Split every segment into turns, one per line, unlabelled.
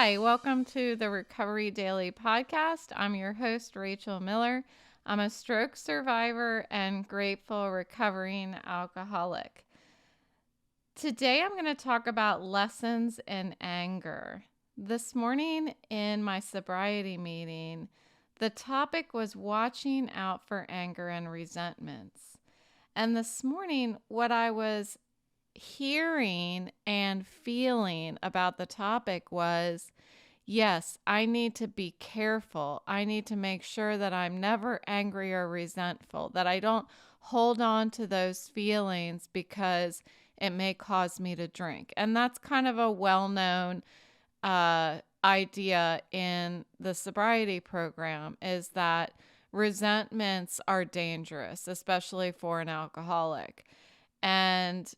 Hi, welcome to the Recovery Daily podcast. I'm your host, Rachel Miller. I'm a stroke survivor and grateful recovering alcoholic. Today, I'm going to talk about lessons in anger. This morning in my sobriety meeting, the topic was watching out for anger and resentments. And this morning, what I was hearing and feeling about the topic was, yes, I need to be careful. I need to make sure that I'm never angry or resentful, that I don't hold on to those feelings because it may cause me to drink. And that's kind of a well-known idea in the sobriety program, is that resentments are dangerous, especially for an alcoholic. And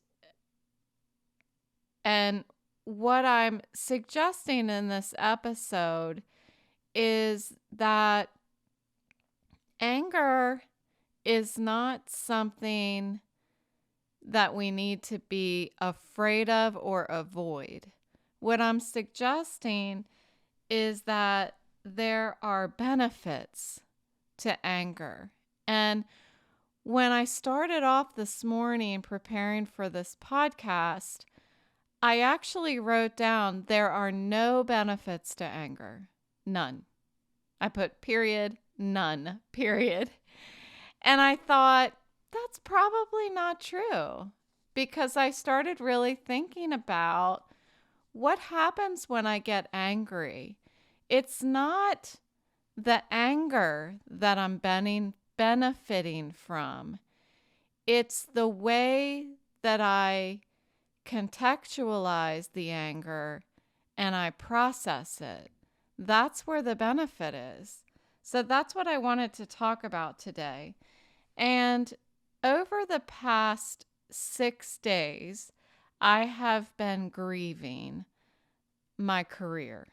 what I'm suggesting in this episode is that anger is not something that we need to be afraid of or avoid. What I'm suggesting is that there are benefits to anger. And when I started off this morning preparing for this podcast, I actually wrote down there are no benefits to anger. None. I put period, none, period. And I thought, that's probably not true, because I started really thinking about what happens when I get angry. It's not the anger that I'm benefiting from. It's the way that I contextualize the anger and I process it. That's where the benefit is. So that's what I wanted to talk about today. And over the past 6 days, I have been grieving my career.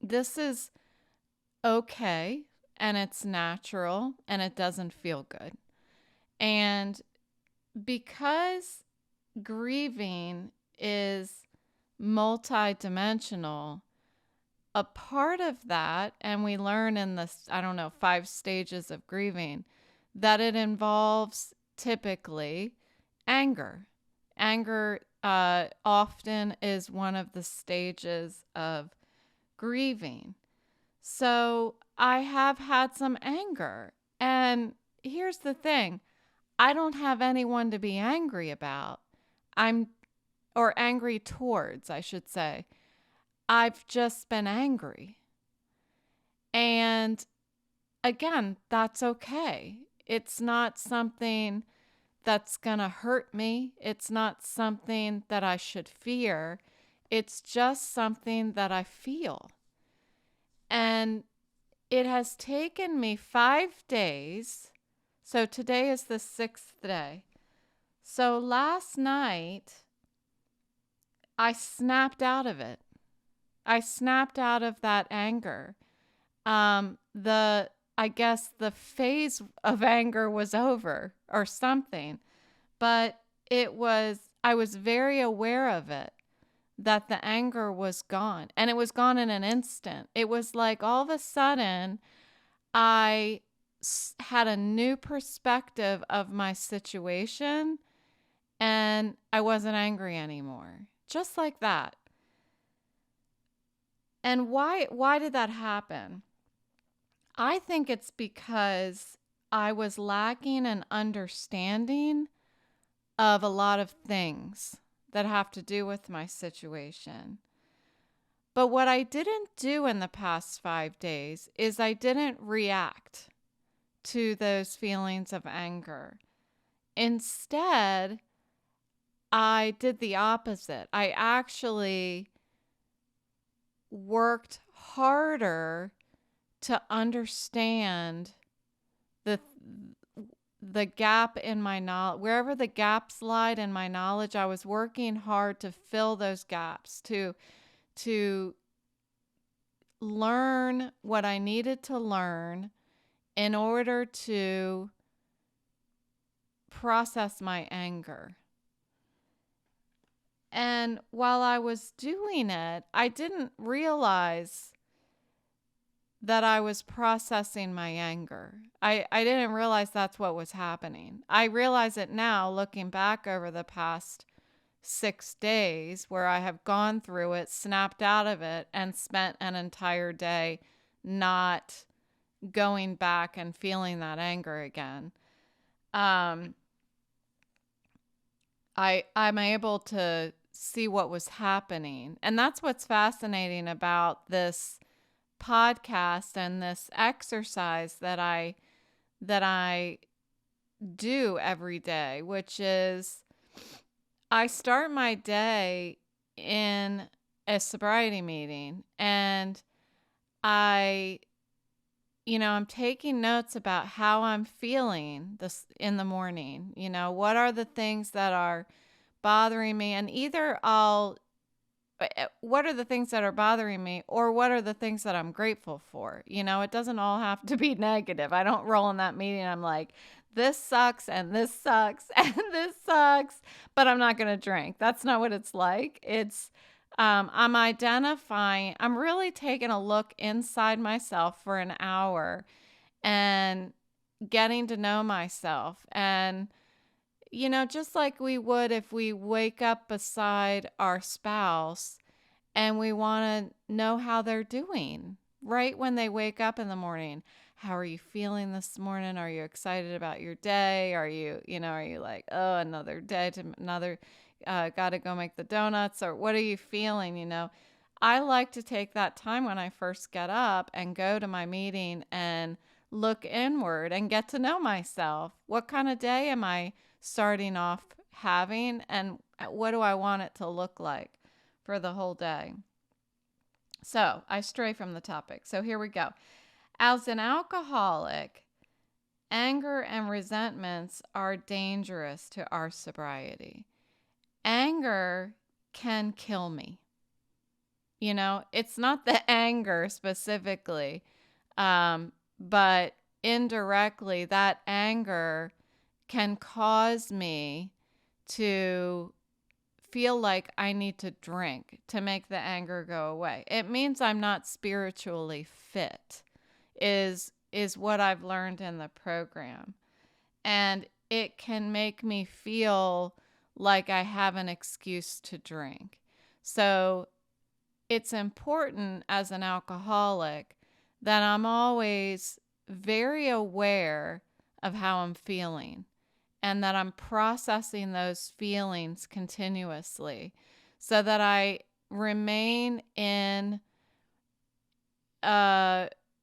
This is okay, and it's natural, and it doesn't feel good. And because grieving is multidimensional, a part of that, and we learn in this, 5 stages of grieving, that it involves typically anger. Anger often is one of the stages of grieving. So I have had some anger. And here's the thing, I don't have anyone to be angry about. Or angry towards, I should say. I've just been angry. And again, that's okay. It's not something that's going to hurt me. It's not something that I should fear. It's just something that I feel. And it has taken me 5 days. So today is the 6th day. So last night, I snapped out of it. I snapped out of that anger. I guess the phase of anger was over or something, but I was very aware of it, that the anger was gone, and it was gone in an instant. It was like all of a sudden I had a new perspective of my situation and I wasn't angry anymore. Just like that. And why did that happen? I think it's because I was lacking an understanding of a lot of things that have to do with my situation. But what I didn't do in the past 5 days is I didn't react to those feelings of anger. Instead, I did the opposite. I actually worked harder to understand the gap in my knowledge. Wherever the gaps lied in my knowledge, I was working hard to fill those gaps, to learn what I needed to learn in order to process my anger. And while I was doing it, I didn't realize that I was processing my anger. I didn't realize that's what was happening. I realize it now looking back over the past 6 days where I have gone through it, snapped out of it, and spent an entire day not going back and feeling that anger again. Um, I'm able to see what was happening. And that's what's fascinating about this podcast and this exercise that I do every day, which is I start my day in a sobriety meeting, and I I'm taking notes about how I'm feeling this in the morning. What are the things that are bothering me, and either what are the things that are bothering me, or what are the things that I'm grateful for? It doesn't all have to be negative. I don't roll in that meeting. I'm like, this sucks and this sucks and this sucks, but I'm not going to drink. That's not what it's like. I'm identifying, I'm really taking a look inside myself for an hour and getting to know myself. And just like we would if we wake up beside our spouse and we want to know how they're doing right when they wake up in the morning. How are you feeling this morning? Are you excited about your day? Are you like, oh, another day got to go make the donuts? Or what are you feeling? I like to take that time when I first get up and go to my meeting and look inward and get to know myself. What kind of day am I starting off having, and what do I want it to look like for the whole day? So I stray from the topic. So here we go. As an alcoholic, anger and resentments are dangerous to our sobriety. Anger can kill me. It's not the anger specifically, but indirectly, that anger can cause me to feel like I need to drink to make the anger go away. It means I'm not spiritually fit, is what I've learned in the program. And it can make me feel like I have an excuse to drink. So it's important as an alcoholic that I'm always very aware of how I'm feeling and that I'm processing those feelings continuously so that I remain in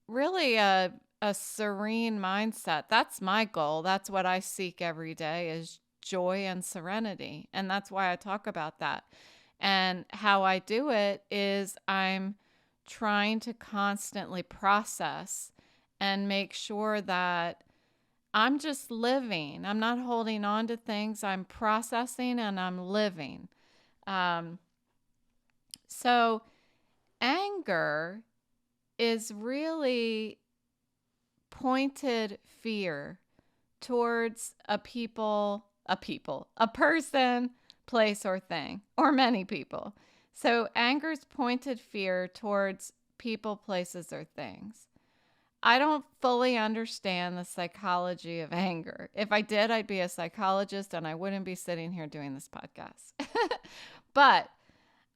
really a serene mindset. That's my goal. That's what I seek every day, is joy and serenity. And that's why I talk about that. And how I do it is I'm trying to constantly process and make sure that I'm just living. I'm not holding on to things. I'm processing and I'm living. So anger is really pointed fear towards a person, place, or thing, or many people. So anger is pointed fear towards people, places, or things. I don't fully understand the psychology of anger. If I did, I'd be a psychologist and I wouldn't be sitting here doing this podcast. But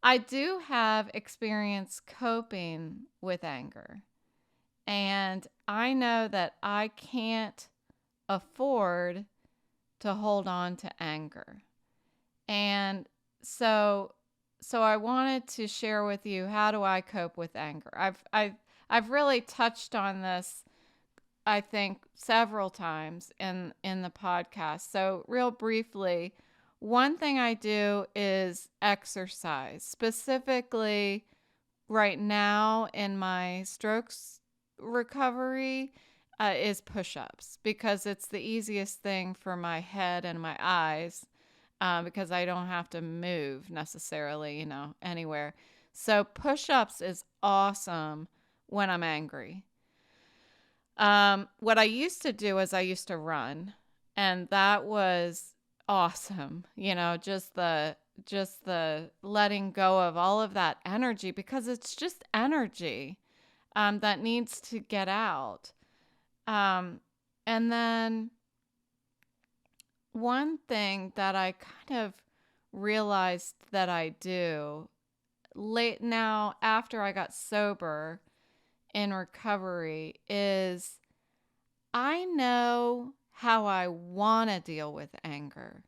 I do have experience coping with anger. And I know that I can't afford to hold on to anger. And so I wanted to share with you, how do I cope with anger? I've really touched on this, I think, several times in the podcast. So real briefly, one thing I do is exercise. Specifically, right now in my strokes recovery, is push-ups, because it's the easiest thing for my head and my eyes, because I don't have to move necessarily, anywhere. So push-ups is awesome when I'm angry. What I used to do is I used to run, and that was awesome. Just the just the letting go of all of that energy, because it's just energy that needs to get out. Um, and then one thing that I kind of realized that I do late now after I got sober in recovery is I know how I want to deal with anger.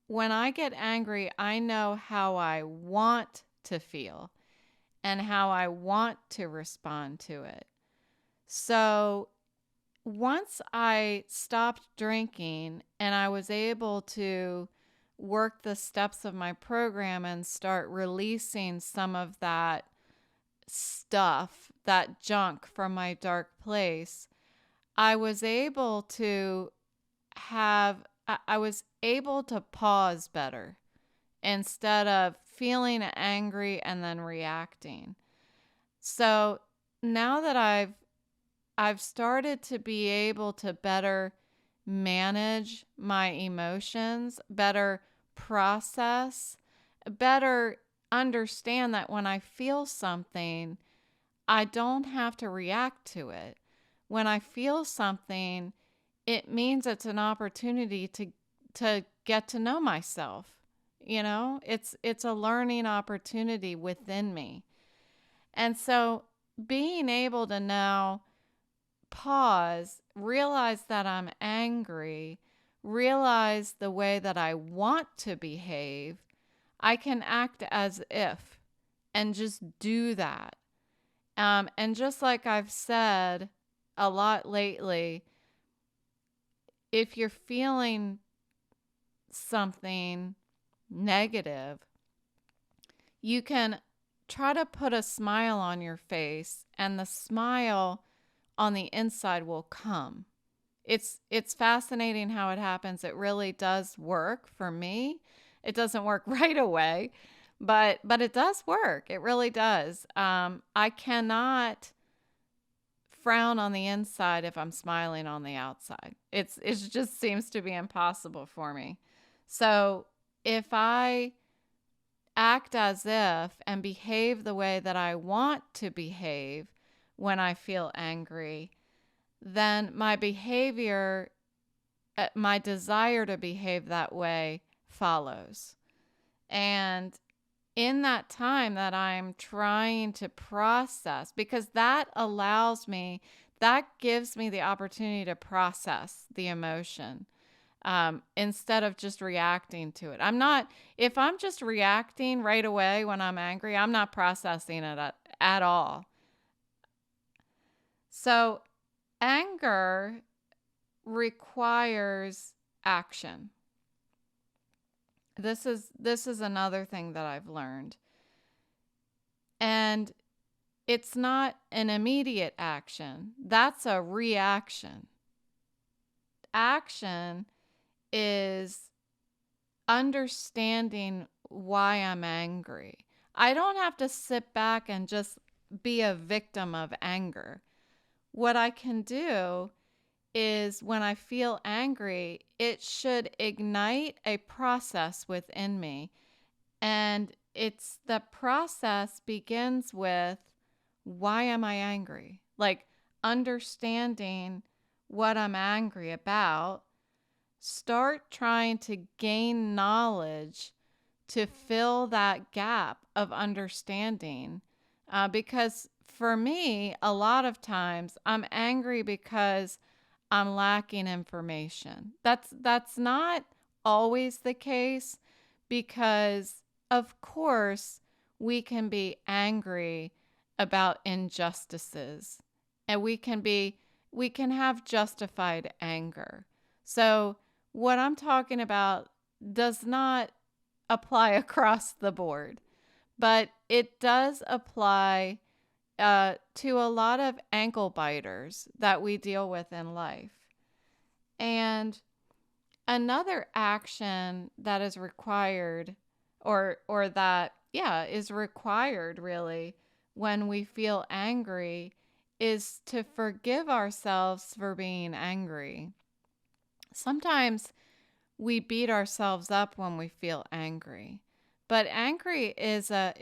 When I get angry, I know how I want to feel and how I want to respond to it. So once I stopped drinking and I was able to work the steps of my program and start releasing some of that stuff, that junk from my dark place, I was able to I was able to pause better instead of feeling angry and then reacting. So now that I've started to be able to better manage my emotions, better process, better understand that when I feel something, I don't have to react to it. When I feel something, it means it's an opportunity to get to know myself. You know, it's a learning opportunity within me. And so being able to now pause, realize that I'm angry, realize the way that I want to behave, I can act as if and just do that. And just like I've said a lot lately, if you're feeling something negative, you can try to put a smile on your face, and the smile on the inside will come. It's fascinating how it happens. It really does work for me. It doesn't work right away, but it does work. It really does. I cannot frown on the inside if I'm smiling on the outside. It just seems to be impossible for me. So if I act as if and behave the way that I want to behave when I feel angry, then my behavior, my desire to behave that way follows. And in that time that I'm trying to process, because that allows me, that gives me the opportunity to process the emotion instead of just reacting to it. If I'm just reacting right away when I'm angry, I'm not processing it at all. So anger requires action. This is another thing that I've learned. And it's not an immediate action. That's a reaction. Action is understanding why I'm angry. I don't have to sit back and just be a victim of anger. What I can do is when I feel angry, it should ignite a process within me. And the process begins with, why am I angry? Like understanding what I'm angry about. Start trying to gain knowledge to fill that gap of understanding. Because for me, a lot of times I'm angry because I'm lacking information. That's not always the case, because of course we can be angry about injustices, and we can have justified anger. So what I'm talking about does not apply across the board, but it does apply to a lot of ankle biters that we deal with in life. And another action that is required, or that, yeah, is required really when we feel angry, is to forgive ourselves for being angry. Sometimes we beat ourselves up when we feel angry. But angry is an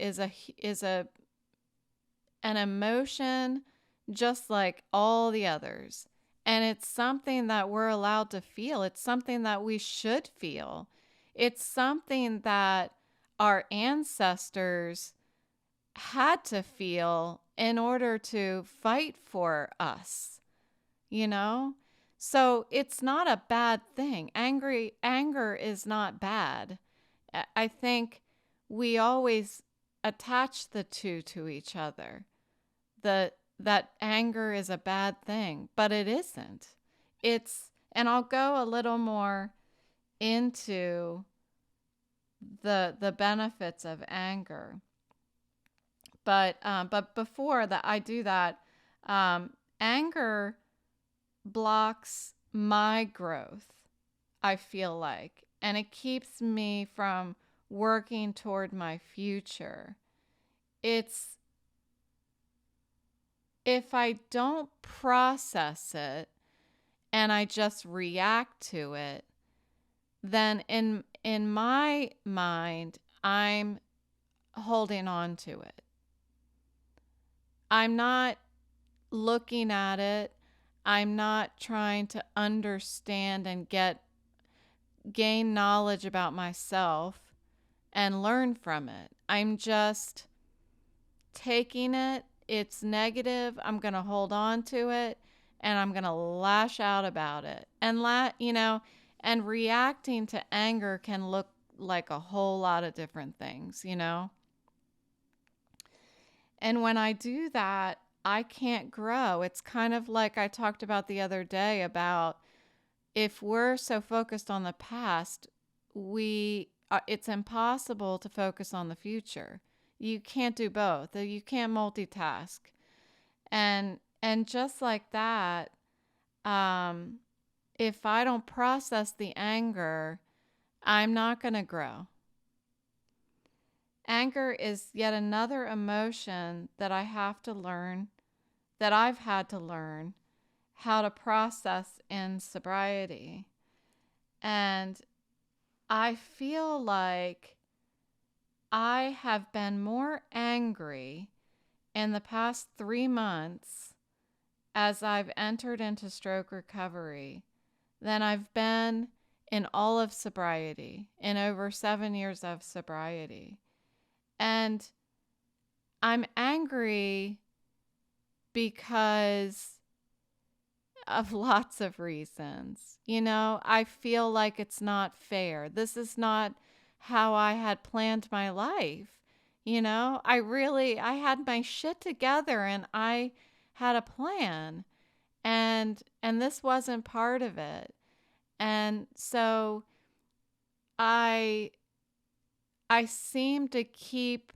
emotion just like all the others. And it's something that we're allowed to feel. It's something that we should feel. It's something that our ancestors had to feel in order to fight for us, you know? So it's not a bad thing. Anger is not bad. I think we always attach the two to each other. That anger is a bad thing, but it isn't. And I'll go a little more into the benefits of anger. But before that I do that, anger blocks my growth, I feel like, and it keeps me from working toward my future. It's if I don't process it and I just react to it, then in my mind, I'm holding on to it. I'm not looking at it. I'm not trying to understand and gain knowledge about myself and learn from it. I'm just taking it. It's negative. I'm going to hold on to it and I'm going to lash out about it. And reacting to anger can look like a whole lot of different things. And when I do that, I can't grow. It's kind of like I talked about the other day about if we're so focused on the past, it's impossible to focus on the future. You can't do both. You can't multitask. And just like that, if I don't process the anger, I'm not going to grow. Anger is yet another emotion that I have to learn, that I've had to learn how to process in sobriety. And I feel like I have been more angry in the past 3 months as I've entered into stroke recovery than I've been in all of sobriety, in over 7 years of sobriety. And I'm angry because of lots of reasons. I feel like it's not fair. This is not how I had planned my life. I had my shit together and I had a plan and this wasn't part of it. And so I seem to keep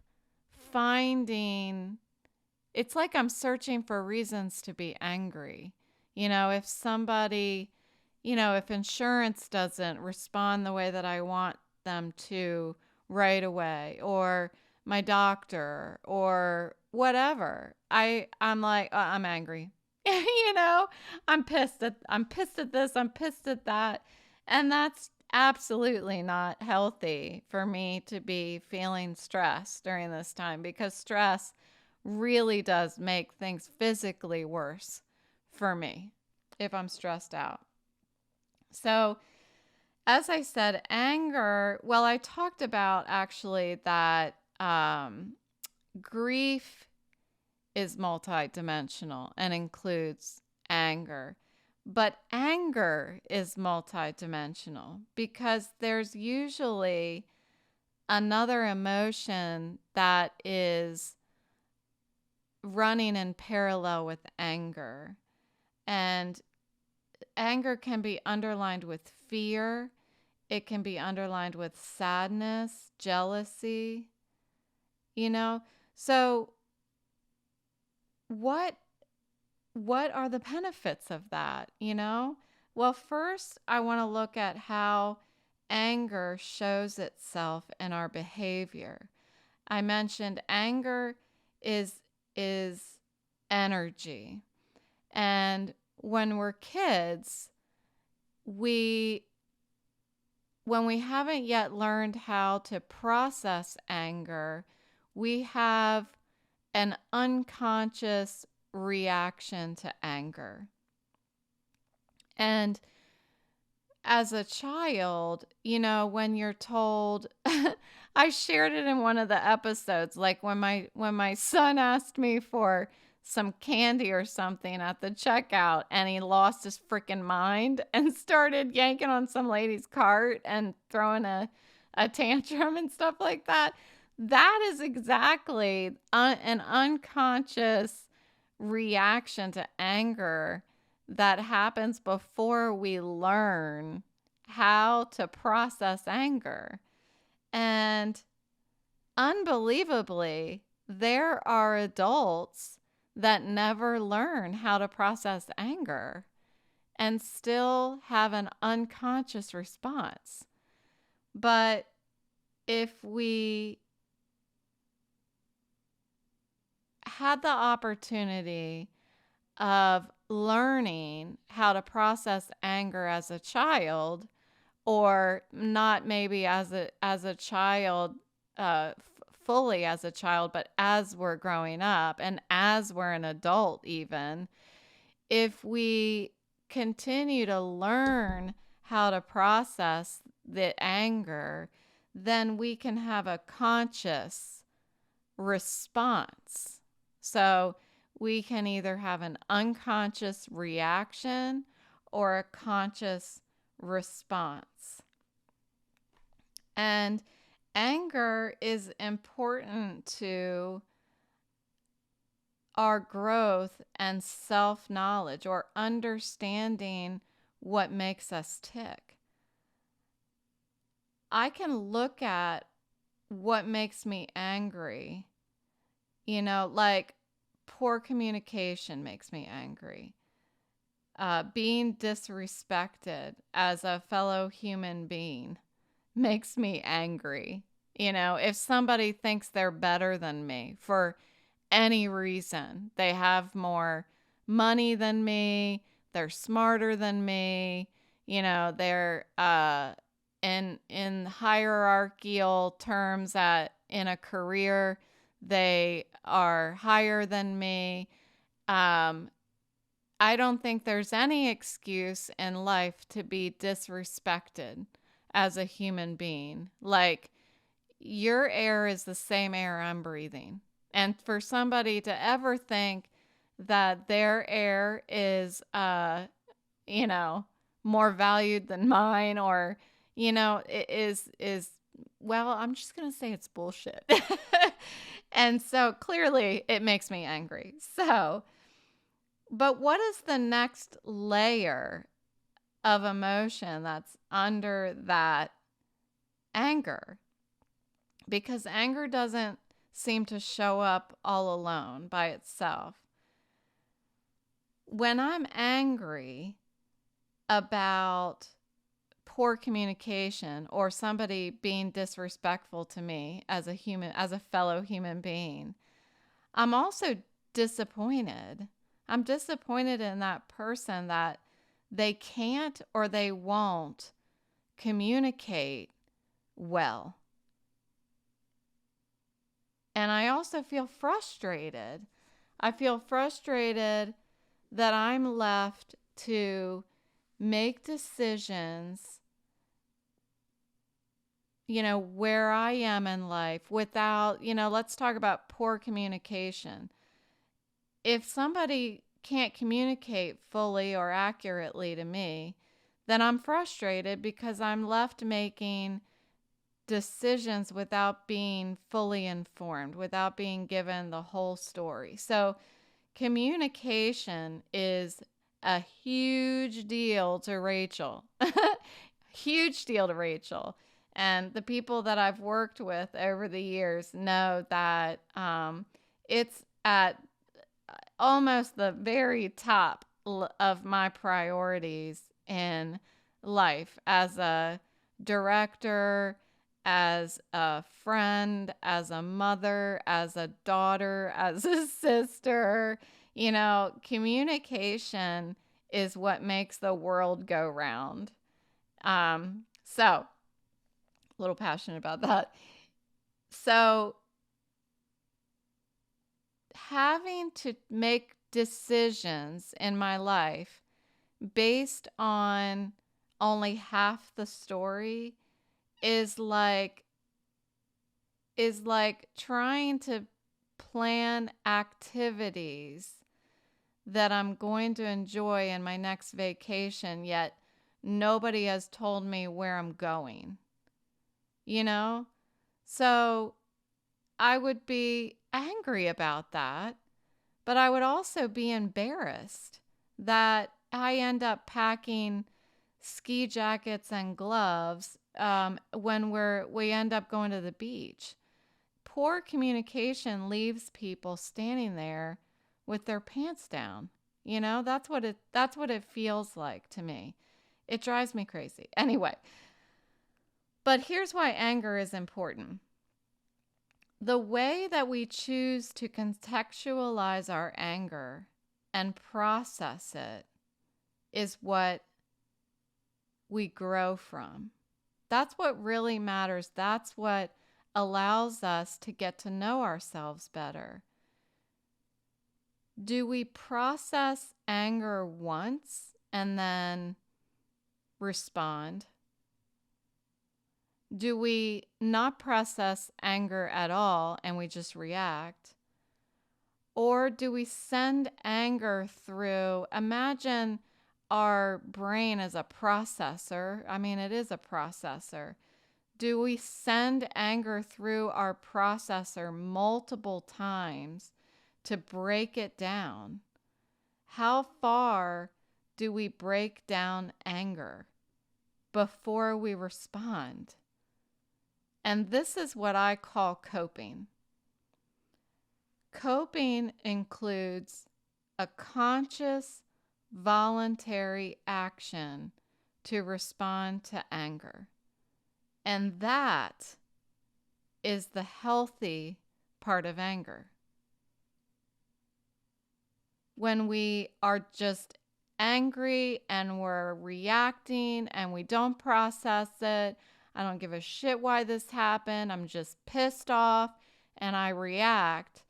finding, it's like I'm searching for reasons to be angry. If somebody, if insurance doesn't respond the way that I want them to right away, or my doctor, or whatever, I'm like, I'm angry. I'm pissed at this, I'm pissed at that. And that's absolutely not healthy for me to be feeling stressed during this time, because stress really does make things physically worse for me if I'm stressed out. So, as I said, anger, well, I talked about actually that grief is multidimensional and includes anger. But anger is multidimensional because there's usually another emotion that is running in parallel with anger. And anger can be underlined with fear. It can be underlined with sadness, jealousy. So what are the benefits of that? Well, first I want to look at how anger shows itself in our behavior. I mentioned anger is energy. And when we're kids, we when we haven't yet learned how to process anger, we have an unconscious reaction to anger. And as a child, when you're told, I shared it in one of the episodes, like when my son asked me for some candy or something at the checkout and he lost his freaking mind and started yanking on some lady's cart and throwing a tantrum and stuff like that. That is exactly an unconscious reaction to anger that happens before we learn how to process anger. And unbelievably, there are adults that never learn how to process anger and still have an unconscious response. But if we had the opportunity of learning how to process anger as a child, or not maybe as a child, fully as a child, but as we're growing up and as we're an adult, even if we continue to learn how to process the anger, then we can have a conscious response. So we can either have an unconscious reaction or a conscious response. And anger is important to our growth and self-knowledge, or understanding what makes us tick. I can look at what makes me angry, like poor communication makes me angry. Being disrespected as a fellow human being makes me angry. If somebody thinks they're better than me for any reason, they have more money than me, they're smarter than me, they're in hierarchical terms in a career, they are higher than me. I don't think there's any excuse in life to be disrespected as a human being. Like, your air is the same air I'm breathing. And for somebody to ever think that their air is, more valued than mine, or, is, well, I'm just going to say it's bullshit. And so clearly it makes me angry. So, but what is the next layer of emotion that's under that anger? Because anger doesn't seem to show up all alone by itself. When I'm angry about poor communication or somebody being disrespectful to me as a fellow human being, I'm also disappointed. I'm disappointed in that person that they can't or they won't communicate well. And I also feel frustrated. I feel frustrated that I'm left to make decisions, where I am in life without, let's talk about poor communication. If somebody can't communicate fully or accurately to me, then I'm frustrated because I'm left making decisions without being fully informed, without being given the whole story. So communication is a huge deal to Rachel. Huge deal to Rachel. And the people that I've worked with over the years know that it's at almost the very top of my priorities in life as a director, as a friend, as a mother, as a daughter, as a sister. Communication is what makes the world go round. So little passionate about that. So having to make decisions in my life based on only half the story is like trying to plan activities that I'm going to enjoy in my next vacation, yet nobody has told me where I'm going, you know? So I would be angry about that, but I would also be embarrassed that I end up packing ski jackets and gloves when we end up going to the beach. Poor communication leaves people standing there with their pants down. That's what it feels like to me. It drives me crazy. Anyway, but here's why anger is important. The way that we choose to contextualize our anger and process it is what we grow from. That's what really matters. That's what allows us to get to know ourselves better. Do we process anger once and then respond? Do we not process anger at all and we just react? Or do we send anger through? Imagine our brain as a processor. I mean, it is a processor. Do we send anger through our processor multiple times to break it down? How far do we break down anger before we respond? And this is what I call coping. Coping includes a conscious, voluntary action to respond to anger. And that is the healthy part of anger. When we are just angry and we're reacting and we don't process it, I don't give a shit why this happened, I'm just pissed off and I react,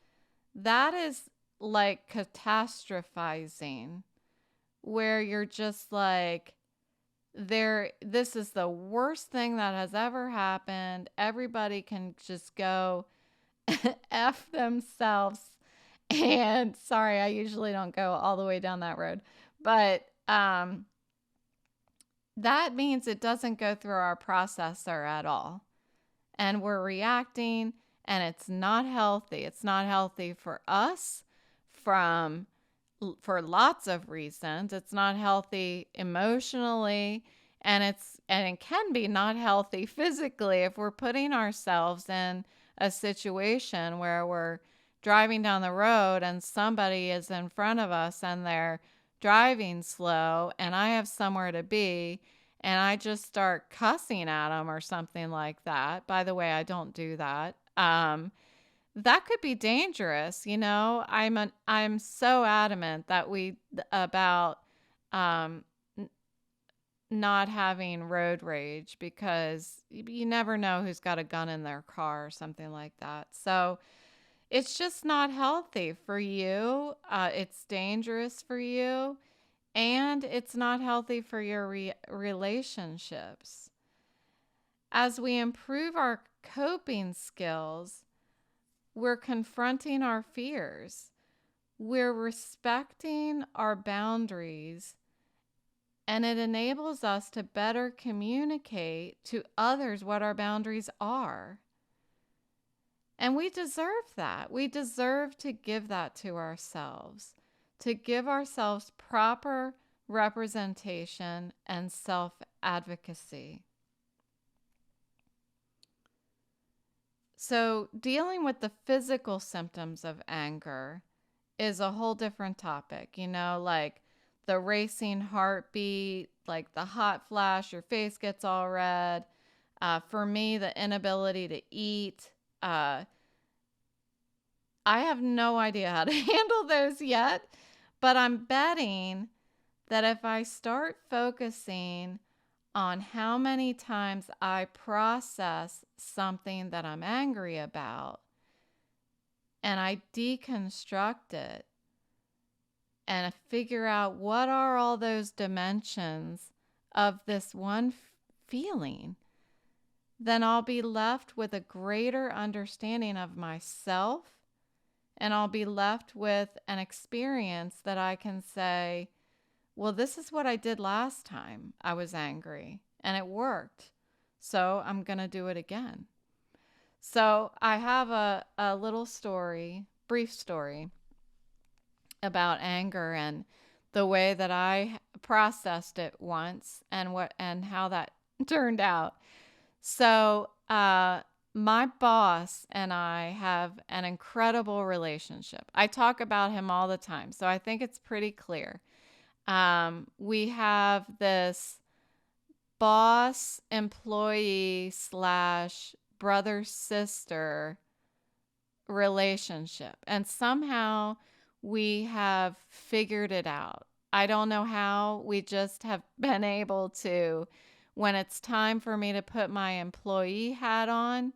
that is like catastrophizing, where you're just like, this is the worst thing that has ever happened. Everybody can just go F themselves. And sorry, I usually don't go all the way down that road. But that means it doesn't go through our processor at all. And we're reacting, and it's not healthy. It's not healthy for us for lots of reasons. It's not healthy emotionally, and it can be not healthy physically if we're putting ourselves in a situation where we're driving down the road and somebody is in front of us and they're driving slow and I have somewhere to be and I just start cussing at them or something like that. By the way, I don't do that. That could be dangerous. I'm so adamant that about not having road rage, because you never know who's got a gun in their car or something like that. So it's just not healthy for you. It's dangerous for you, and it's not healthy for your relationships. As we improve our coping skills, we're confronting our fears. We're respecting our boundaries, and it enables us to better communicate to others what our boundaries are. And we deserve that. We deserve to give that to ourselves, to give ourselves proper representation and self-advocacy. So dealing with the physical symptoms of anger is a whole different topic, like the racing heartbeat, like the hot flash, your face gets all red. For me, the inability to eat. I have no idea how to handle those yet, but I'm betting that if I start focusing on how many times I process something that I'm angry about and I deconstruct it and figure out what are all those dimensions of this one feeling, then I'll be left with a greater understanding of myself, and I'll be left with an experience that I can say, well, this is what I did last time I was angry and it worked. So I'm going to do it again. So I have a little story, brief story about anger and the way that I processed it once and how that turned out. So, my boss and I have an incredible relationship. I talk about him all the time, so I think it's pretty clear. We have this boss employee slash brother sister relationship, and somehow we have figured it out. I don't know how. We just have been able to, when it's time for me to put my employee hat on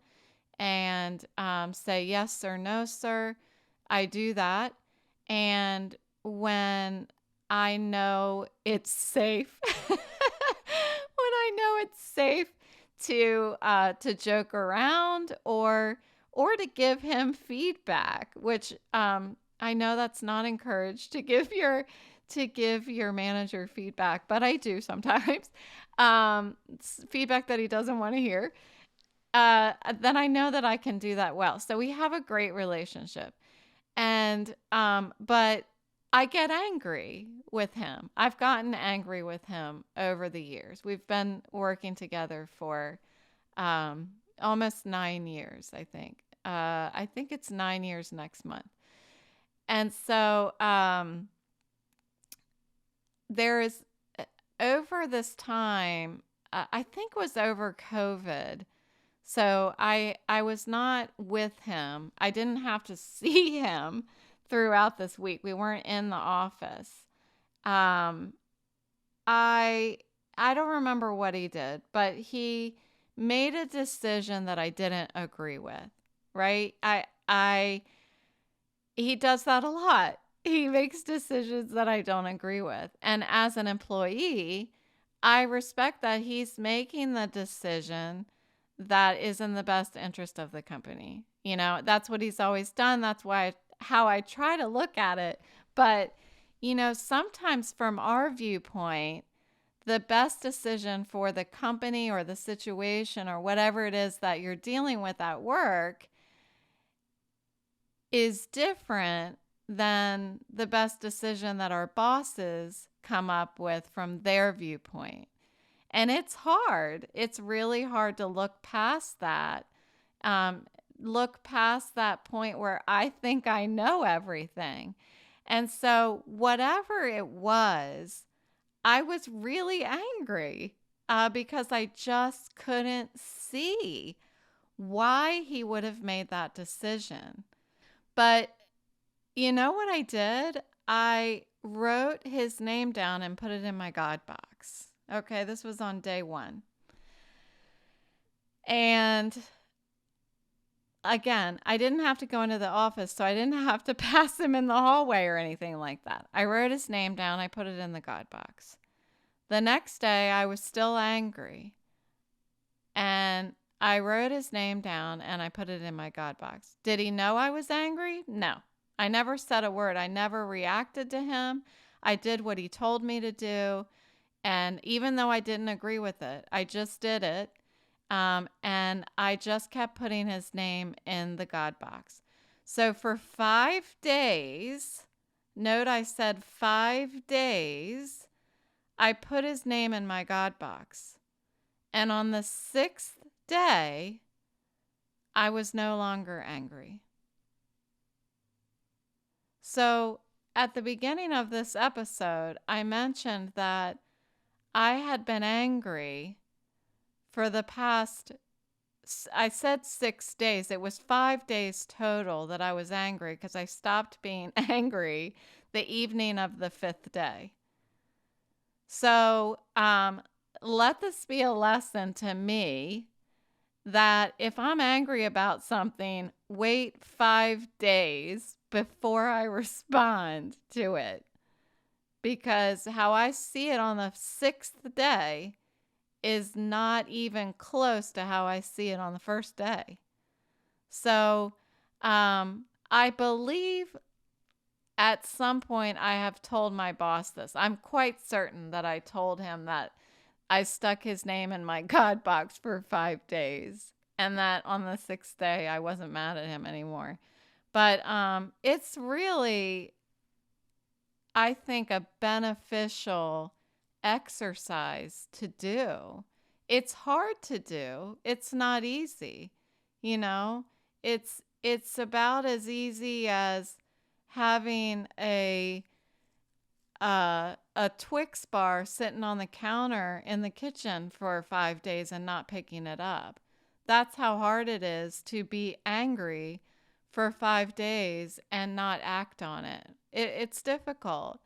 and say yes or no, sir, I do that. And when I know it's safe, when I know it's safe to joke around or to give him feedback, which I know that's not encouraged to give your manager feedback, but I do sometimes. Feedback that he doesn't want to hear. Then I know that I can do that well. So we have a great relationship. And but I get angry with him. I've gotten angry with him over the years. We've been working together for almost 9 years, I think. I think it's 9 years next month. And so there is, over this time, I think it was over COVID. So I was not with him. I didn't have to see him throughout this week. We weren't in the office. Um, I don't remember what he did, but he made a decision that I didn't agree with, right? I he does that a lot. He makes decisions that I don't agree with. And as an employee, I respect that he's making the decision that is in the best interest of the company. You know, that's what he's always done. That's how I try to look at it. But, sometimes from our viewpoint, the best decision for the company or the situation or whatever it is that you're dealing with at work is different than the best decision that our bosses come up with from their viewpoint. And it's hard. It's really hard to look past that. Look past that point where I think I know everything. And so whatever it was, I was really angry because I just couldn't see why he would have made that decision. But you know what I did? I wrote his name down and put it in my God box. Okay, this was on day 1. And again, I didn't have to go into the office, so I didn't have to pass him in the hallway or anything like that. I wrote his name down. I put it in the God box. The next day, I was still angry. And I wrote his name down and I put it in my God box. Did he know I was angry? No. I never said a word. I never reacted to him. I did what he told me to do. And even though I didn't agree with it, I just did it. And I just kept putting his name in the God box. So for 5 days, note I said 5 days, I put his name in my God box. And on the 6th day, I was no longer angry. So at the beginning of this episode, I mentioned that I had been angry for the past, I said 6 days. It was 5 days total that I was angry because I stopped being angry the evening of the 5th day. So let this be a lesson to me that if I'm angry about something, wait 5 days before I respond to it. Because how I see it on the 6th day is not even close to how I see it on the first day. So I believe at some point I have told my boss this. I'm quite certain that I told him that I stuck his name in my God box for 5 days and that on the 6th day I wasn't mad at him anymore. But it's really, I think, a beneficial exercise to do. It's hard to do. It's not easy. You know, it's about as easy as having a Twix bar sitting on the counter in the kitchen for 5 days and not picking it up. That's how hard it is to be angry for 5 days and not act on it. It's difficult.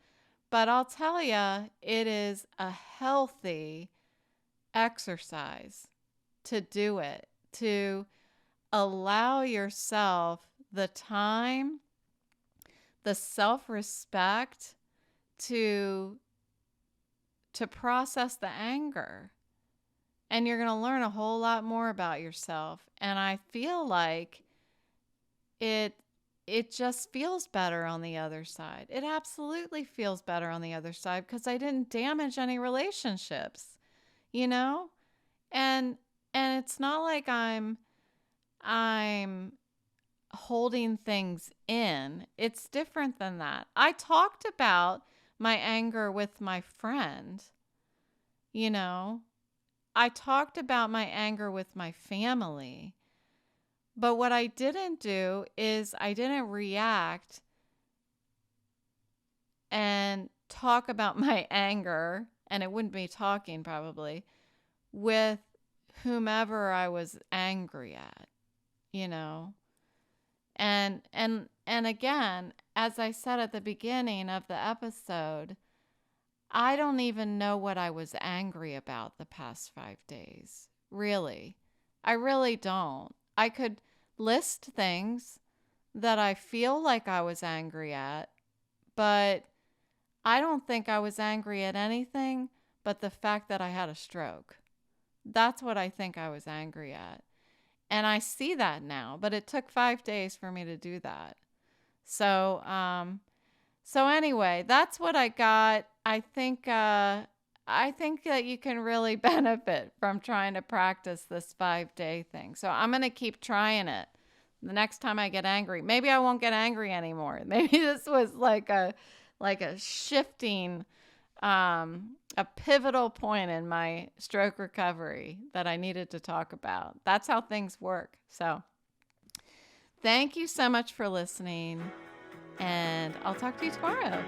But I'll tell you, it is a healthy exercise to do it, to allow yourself the time, the self-respect to process the anger. And you're going to learn a whole lot more about yourself. And I feel like it just feels better on the other side. It absolutely feels better on the other side because I didn't damage any relationships, you know? And it's not like I'm holding things in. It's different than that. I talked about my anger with my friend, you know? I talked about my anger with my family. But what I didn't do is I didn't react and talk about my anger, and it wouldn't be talking probably, with whomever I was angry at, you know? And again, as I said at the beginning of the episode, I don't even know what I was angry about the past 5 days. Really. I really don't. I could list things that I feel like I was angry at, but I don't think I was angry at anything but the fact that I had a stroke. That's what I think I was angry at. And I see that now, but it took 5 days for me to do that. So anyway, that's what I got. I think that you can really benefit from trying to practice this 5-day thing. So I'm going to keep trying it. The next time I get angry, maybe I won't get angry anymore. Maybe this was like a shifting, a pivotal point in my stroke recovery that I needed to talk about. That's how things work. So thank you so much for listening, and I'll talk to you tomorrow.